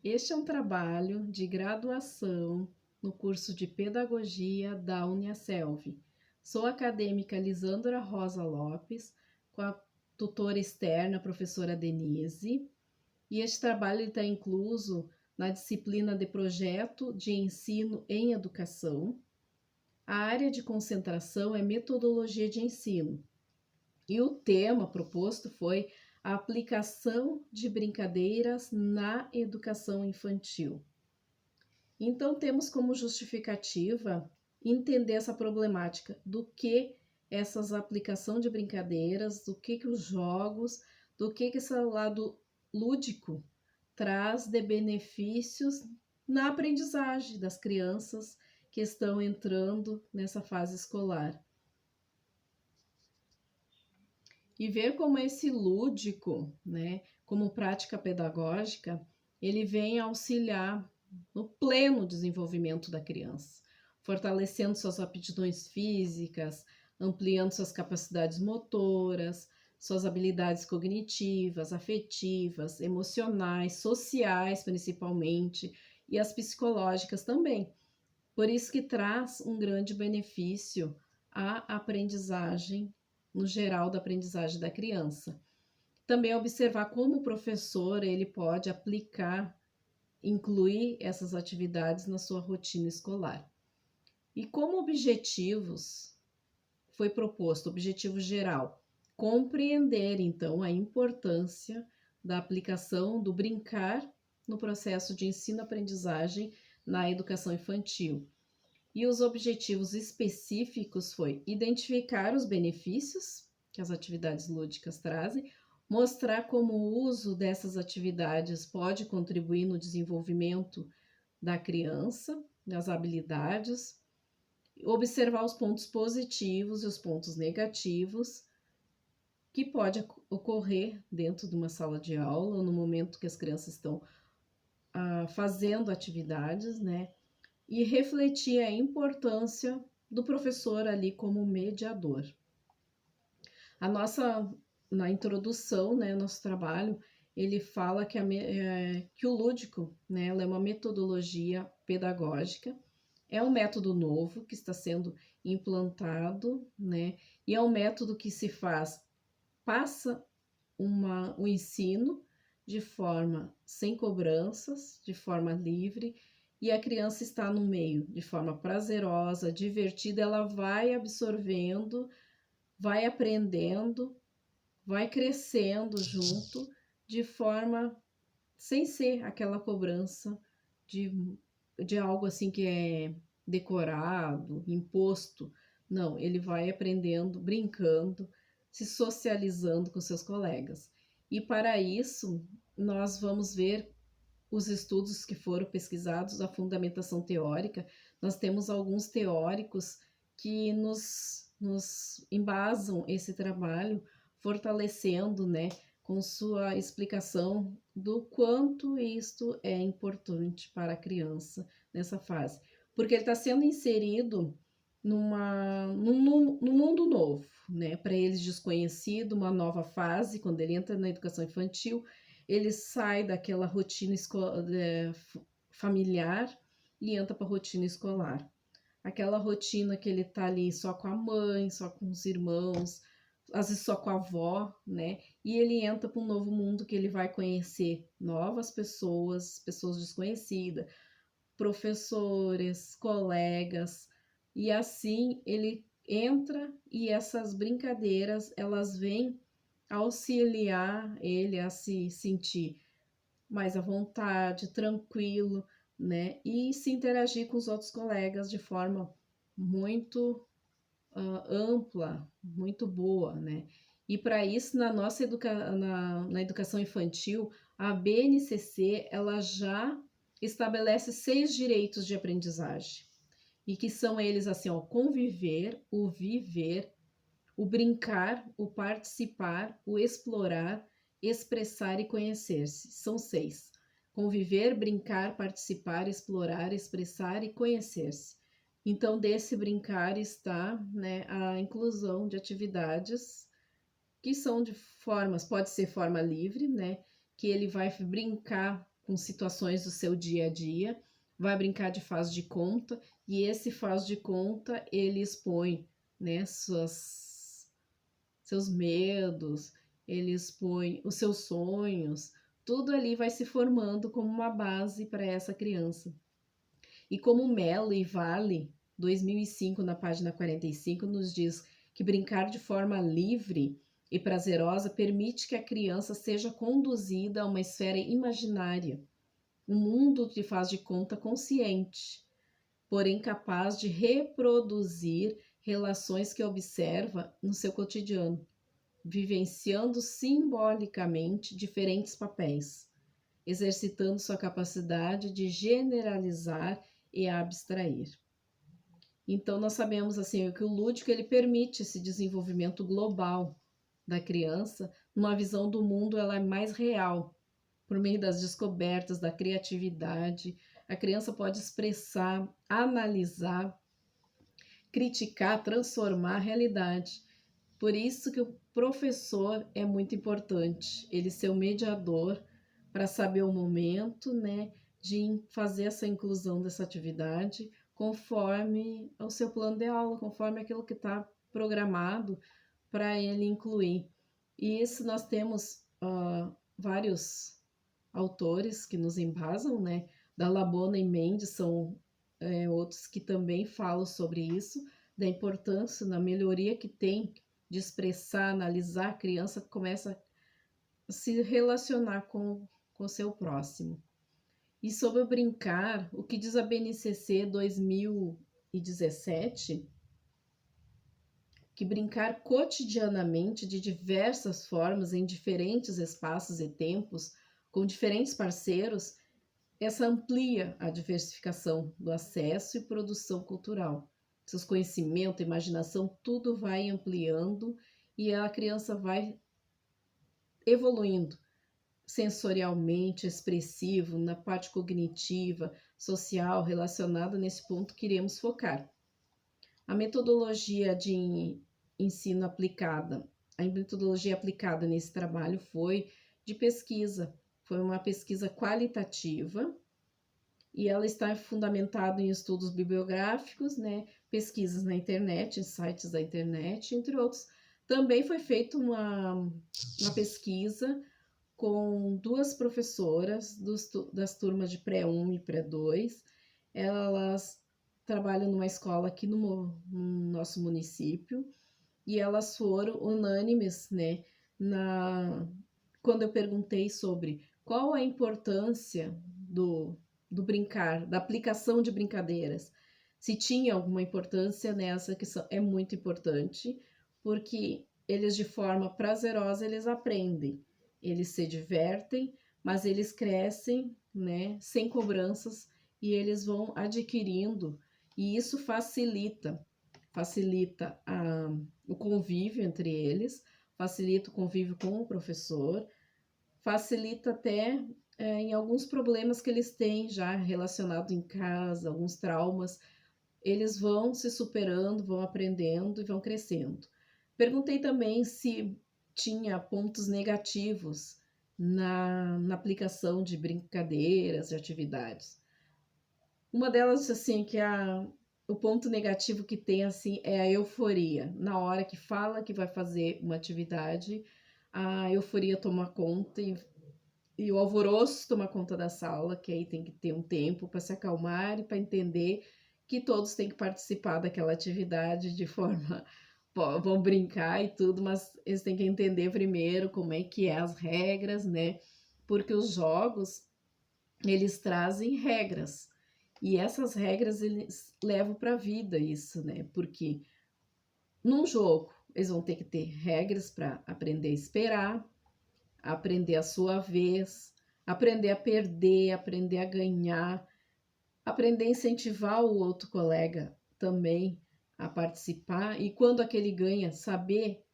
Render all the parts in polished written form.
Este é um trabalho de graduação no curso de Pedagogia da Uniaselv. Sou a acadêmica Lisandra Rosa Lopes, com a tutora externa, professora Denise, e este trabalho está incluso na disciplina de Projeto de Ensino em Educação. A área de concentração é Metodologia de Ensino, e o tema proposto foi a aplicação de brincadeiras na educação infantil. Então, temos como justificativa entender essa problemática do que essas aplicação de brincadeiras, do que os jogos, do que esse lado lúdico traz de benefícios na aprendizagem das crianças que estão entrando nessa fase escolar. E ver como esse lúdico, né, como prática pedagógica, ele vem auxiliar no pleno desenvolvimento da criança, fortalecendo suas aptidões físicas, ampliando suas capacidades motoras, suas habilidades cognitivas, afetivas, emocionais, sociais principalmente, e as psicológicas também. Por isso que traz um grande benefício à aprendizagem, no geral da aprendizagem da criança. Também observar como o professor ele pode aplicar, incluir essas atividades na sua rotina escolar. E como objetivos, foi proposto, objetivo geral, compreender então a importância da aplicação do brincar no processo de ensino-aprendizagem na educação infantil. E os objetivos específicos foi identificar os benefícios que as atividades lúdicas trazem, mostrar como o uso dessas atividades pode contribuir no desenvolvimento da criança, das habilidades, observar os pontos positivos e os pontos negativos que pode ocorrer dentro de uma sala de aula, no momento que as crianças estão fazendo atividades, né? E refletir a importância do professor ali como mediador. Na introdução, né, nosso trabalho, ele fala que o lúdico, né, ela é uma metodologia pedagógica, é um método novo que está sendo implantado, né, e é um método que passa o ensino de forma sem cobranças, de forma livre, e a criança está no meio de forma prazerosa, divertida, ela vai absorvendo, vai aprendendo, vai crescendo junto, de forma sem ser aquela cobrança de algo assim que é decorado, imposto. Não, ele vai aprendendo, brincando, se socializando com seus colegas. E para isso, nós vamos ver os estudos que foram pesquisados, a fundamentação teórica. Nós temos alguns teóricos que nos embasam esse trabalho, fortalecendo, né, com sua explicação do quanto isto é importante para a criança nessa fase. Porque ele está sendo inserido num mundo novo, né, para eles desconhecido, uma nova fase, quando ele entra na educação infantil, ele sai daquela rotina familiar e entra para a rotina escolar. Aquela rotina que ele está ali só com a mãe, só com os irmãos, às vezes só com a avó, né? E ele entra para um novo mundo que ele vai conhecer novas pessoas, pessoas desconhecidas, professores, colegas, e assim ele entra e essas brincadeiras, elas vêm auxiliar ele a se sentir mais à vontade, tranquilo, né? E se interagir com os outros colegas de forma muito ampla, muito boa, né? E para isso, na nossa na educação infantil, a BNCC, ela já estabelece 6 direitos de aprendizagem. E que são eles assim, ó, conviver, o viver, o brincar, o participar, o explorar, expressar e conhecer-se. São 6. Conviver, brincar, participar, explorar, expressar e conhecer-se. Então, desse brincar está, né, a inclusão de atividades que são de formas, pode ser forma livre, né, que ele vai brincar com situações do seu dia a dia, vai brincar de faz de conta, e esse faz de conta ele expõe, né, seus medos, ele expõe os seus sonhos, tudo ali vai se formando como uma base para essa criança. E como Mello e Vale, 2005, na página 45, nos diz que brincar de forma livre e prazerosa permite que a criança seja conduzida a uma esfera imaginária, um mundo de faz de conta consciente, porém capaz de reproduzir relações que observa no seu cotidiano, vivenciando simbolicamente diferentes papéis, exercitando sua capacidade de generalizar e abstrair. Então nós sabemos assim que o lúdico ele permite esse desenvolvimento global da criança, numa visão do mundo ela é mais real, por meio das descobertas, da criatividade. A criança pode expressar, analisar, criticar, transformar a realidade. Por isso que o professor é muito importante, ele ser o mediador para saber o momento, né, de fazer essa inclusão dessa atividade conforme o seu plano de aula, conforme aquilo que está programado para ele incluir. E isso nós temos vários autores que nos embasam, né? Da Labona e Mendes são outros que também falam sobre isso, da importância, na melhoria que tem de expressar, analisar, a criança começa a se relacionar com o seu próximo. E sobre o brincar, o que diz a BNCC 2017, que brincar cotidianamente de diversas formas, em diferentes espaços e tempos, com diferentes parceiros, essa amplia a diversificação do acesso e produção cultural. Seus conhecimentos, imaginação, tudo vai ampliando e a criança vai evoluindo sensorialmente, expressivo, na parte cognitiva, social, relacionada nesse ponto que iremos focar. A metodologia de ensino aplicada, a metodologia aplicada nesse trabalho foi de pesquisa, foi uma pesquisa qualitativa e ela está fundamentada em estudos bibliográficos, né, pesquisas na internet, em sites da internet, entre outros. Também foi feita uma pesquisa com duas professoras das turmas de pré-1 e pré-2. Elas trabalham numa escola aqui no nosso município e elas foram unânimes, né, quando eu perguntei sobre qual a importância do brincar, da aplicação de brincadeiras, se tinha alguma importância nessa, que é muito importante, porque eles de forma prazerosa eles aprendem, eles se divertem, mas eles crescem, né, sem cobranças e eles vão adquirindo, e isso facilita o convívio entre eles, facilita o convívio com o professor, facilita até em alguns problemas que eles têm já relacionado em casa, alguns traumas, eles vão se superando, vão aprendendo e vão crescendo. Perguntei também se tinha pontos negativos na aplicação de brincadeiras e atividades. Uma delas, assim, que o ponto negativo que tem, assim, é a euforia. Na hora que fala que vai fazer uma atividade, a euforia toma conta e o alvoroço toma conta da sala, que aí tem que ter um tempo para se acalmar e para entender que todos têm que participar daquela atividade de forma... vão brincar e tudo, mas eles têm que entender primeiro como é que é as regras, né? Porque os jogos, eles trazem regras. E essas regras eles levam para a vida isso, né? Porque num jogo eles vão ter que ter regras para aprender a esperar, aprender a sua vez, aprender a perder, aprender a ganhar, aprender a incentivar o outro colega também a participar. E quando aquele ganha, saber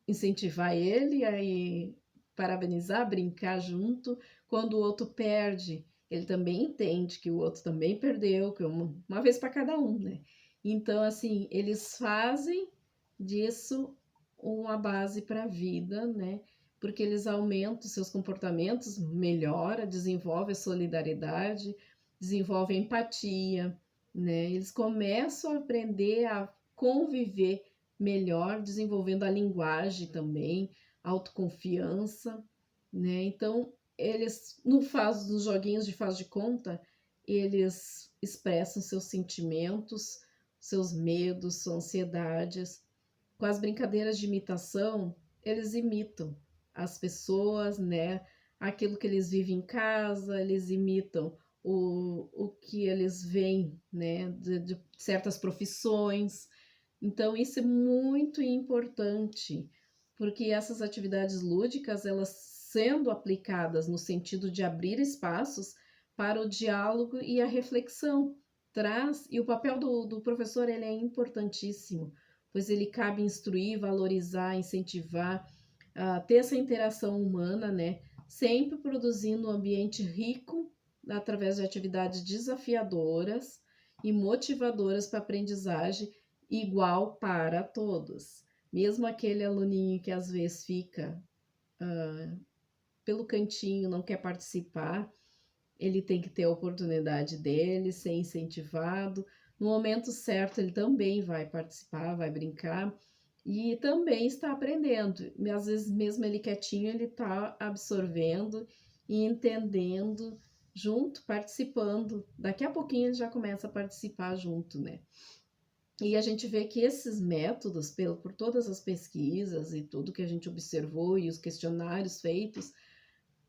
incentivar ele, aí parabenizar, brincar junto. Quando o outro perde, ele também entende que o outro também perdeu, que uma vez para cada um, né? Então, assim, eles fazem disso uma base para a vida, né? porque eles aumentam seus comportamentos, melhora, desenvolve a solidariedade, desenvolve a empatia, né? Eles começam a aprender a conviver melhor, desenvolvendo a linguagem também, autoconfiança, né? Então, eles, nos joguinhos de faz de conta, eles expressam seus sentimentos, seus medos, suas ansiedades. Com as brincadeiras de imitação, eles imitam as pessoas, né? Aquilo que eles vivem em casa, eles imitam o que eles veem, né? De certas profissões. Então, isso é muito importante, porque essas atividades lúdicas, elas sendo aplicadas no sentido de abrir espaços para o diálogo e a reflexão, e o papel do professor, ele é importantíssimo, pois ele cabe instruir, valorizar, incentivar, ter essa interação humana, né? Sempre produzindo um ambiente rico através de atividades desafiadoras e motivadoras para a aprendizagem igual para todos. Mesmo aquele aluninho que às vezes fica pelo cantinho, não quer participar, ele tem que ter a oportunidade dele, ser incentivado. No momento certo, ele também vai participar, vai brincar e também está aprendendo. Às vezes, mesmo ele quietinho, ele está absorvendo e entendendo junto, participando. Daqui a pouquinho ele já começa a participar junto, né? E a gente vê que esses métodos, por todas as pesquisas e tudo que a gente observou e os questionários feitos,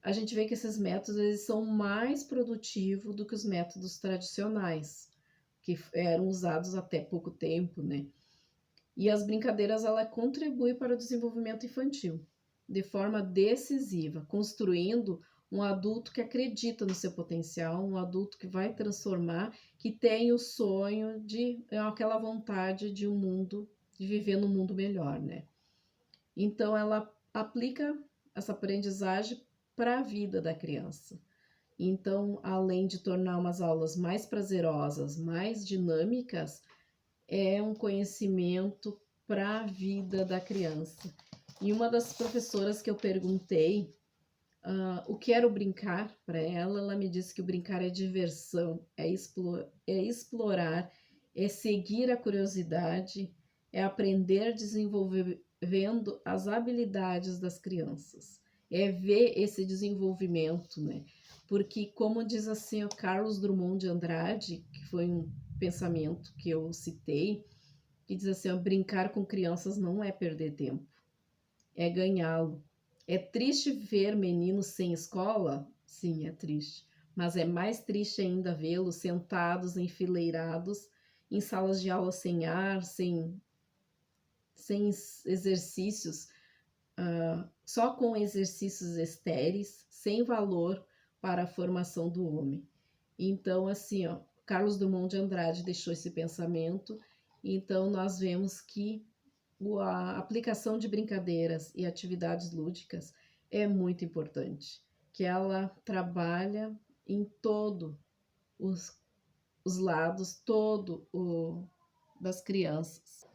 a gente vê que esses métodos eles são mais produtivos do que os métodos tradicionais, que eram usados até pouco tempo, né? E as brincadeiras, ela contribuem para o desenvolvimento infantil, de forma decisiva, construindo um adulto que acredita no seu potencial, um adulto que vai transformar, que tem o sonho de aquela vontade de de viver num mundo melhor, né? Então ela aplica essa aprendizagem para a vida da criança. Então, além de tornar umas aulas mais prazerosas, mais dinâmicas, é um conhecimento para a vida da criança. E uma das professoras que eu perguntei o que era o brincar para ela, ela me disse que o brincar é diversão, é explorar, é seguir a curiosidade, é aprender desenvolvendo as habilidades das crianças, é ver esse desenvolvimento, né? Porque, como diz assim o Carlos Drummond de Andrade, que foi um pensamento que eu citei, que diz assim, ó, brincar com crianças não é perder tempo, é ganhá-lo. É triste ver meninos sem escola? Sim, é triste. Mas é mais triste ainda vê-los sentados, enfileirados, em salas de aula sem ar, sem exercícios, só com exercícios estéreis, sem valor para a formação do homem. Então, assim, ó, Carlos Drummond de Andrade deixou esse pensamento, então nós vemos que a aplicação de brincadeiras e atividades lúdicas é muito importante, que ela trabalha em todos os lados, das crianças.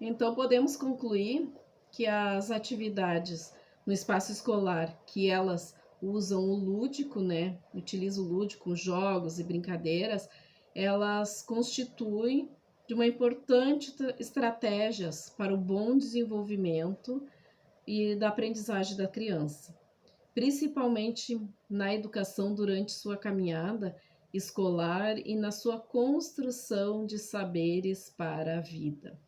Então, podemos concluir que as atividades no espaço escolar, que elas usam o lúdico, né, utilizam o lúdico, jogos e brincadeiras, elas constituem de uma importante estratégias para o bom desenvolvimento e da aprendizagem da criança, principalmente na educação durante sua caminhada escolar e na sua construção de saberes para a vida.